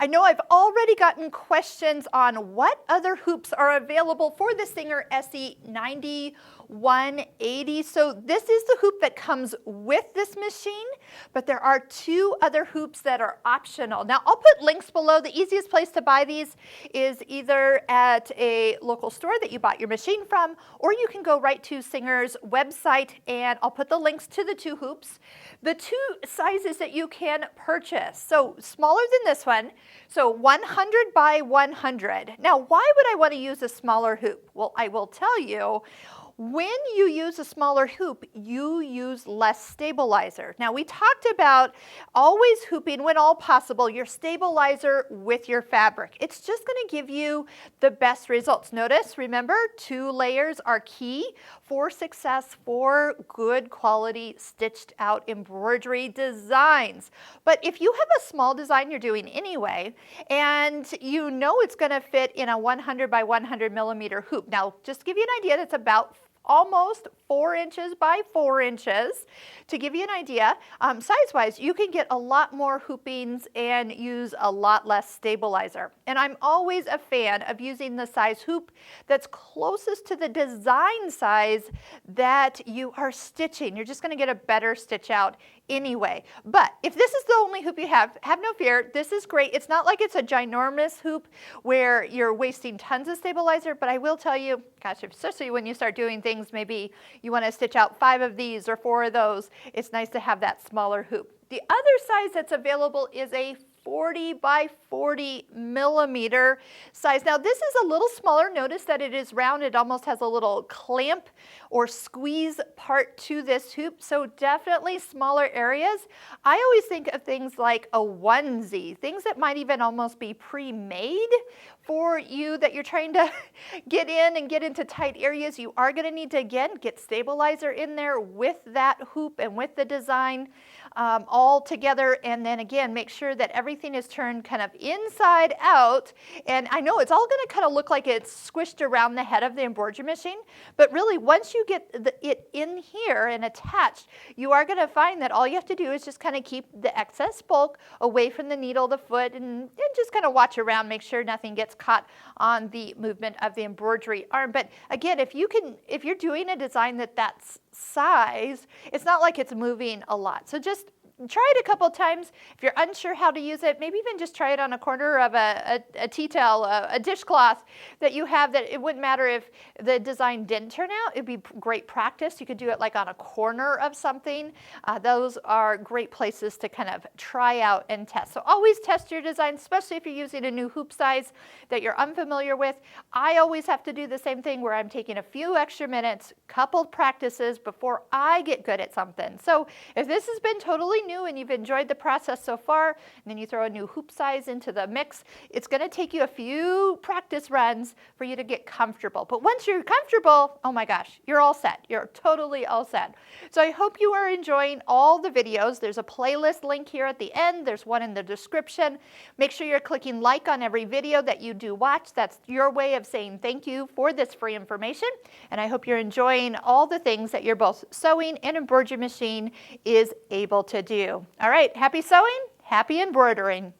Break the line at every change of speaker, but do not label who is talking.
I know I've already gotten questions on what other hoops are available for the Singer SE9180. So this is the hoop that comes with this machine, but there are two other hoops that are optional. Now I'll put links below. The easiest place to buy these is either at a local store that you bought your machine from, or you can go right to Singer's website and I'll put the links to the two hoops. The two sizes that you can purchase, so smaller than this one, so 100 by 100. Now, why would I want to use a smaller hoop? Well, I will tell you, when you use a smaller hoop, you use less stabilizer. Now, we talked about always hooping, when all possible, your stabilizer with your fabric. It's just going to give you the best results. Notice, remember, 2 layers are key for success for good quality stitched out embroidery designs. But if you have a small design you're doing anyway, and you know it's going to fit in a 100 by 100 millimeter hoop. Now, just to give you an idea, that's about almost 4 inches by 4 inches. To give you an idea, size-wise, you can get a lot more hoopings and use a lot less stabilizer. And I'm always a fan of using the size hoop that's closest to the design size that you are stitching. You're just going to get a better stitch out anyway. But if this is the only hoop you have no fear. This is great. It's not like it's a ginormous hoop where you're wasting tons of stabilizer, but I will tell you, gosh, especially when you start doing things, maybe you want to stitch out 5 of these or 4 of those, it's nice to have that smaller hoop. The other size that's available is a 40 by 40 millimeter size. Now this is a little smaller. Notice that it is round. It almost has a little clamp or squeeze part to this hoop. So definitely smaller areas. I always think of things like a onesie, things that might even almost be pre-made for you that you're trying to get in and get into tight areas. You are going to need to, again, get stabilizer in there with that hoop and with the design all together, and then again make sure that everything is turned kind of inside out. And I know it's all going to kind of look like it's squished around the head of the embroidery machine, but really once you get it in here and attached, you are going to find that all you have to do is just kind of keep the excess bulk away from the needle, the foot, and just kind of watch around, make sure nothing gets caught on the movement of the embroidery arm. But again, if you're doing a design that's size, it's not like it's moving a lot. So just try it a couple times. If you're unsure how to use it, maybe even just try it on a corner of a tea towel, a dishcloth that you have, that it wouldn't matter if the design didn't turn out. It'd be great practice. You could do it like on a corner of something. Those are great places to kind of try out and test. So always test your design, especially if you're using a new hoop size that you're unfamiliar with. I always have to do the same thing where I'm taking a few extra minutes, couple practices before I get good at something. So if this has been totally new and you've enjoyed the process so far, and then you throw a new hoop size into the mix, it's going to take you a few practice runs for you to get comfortable. But once you're comfortable, oh my gosh, you're all set. You're totally all set. So I hope you are enjoying all the videos. There's a playlist link here at the end. There's one in the description. Make sure you're clicking like on every video that you do watch. That's your way of saying thank you for this free information. And I hope you're enjoying all the things that your both sewing and embroidery machine is able to do. All right, happy sewing, happy embroidering.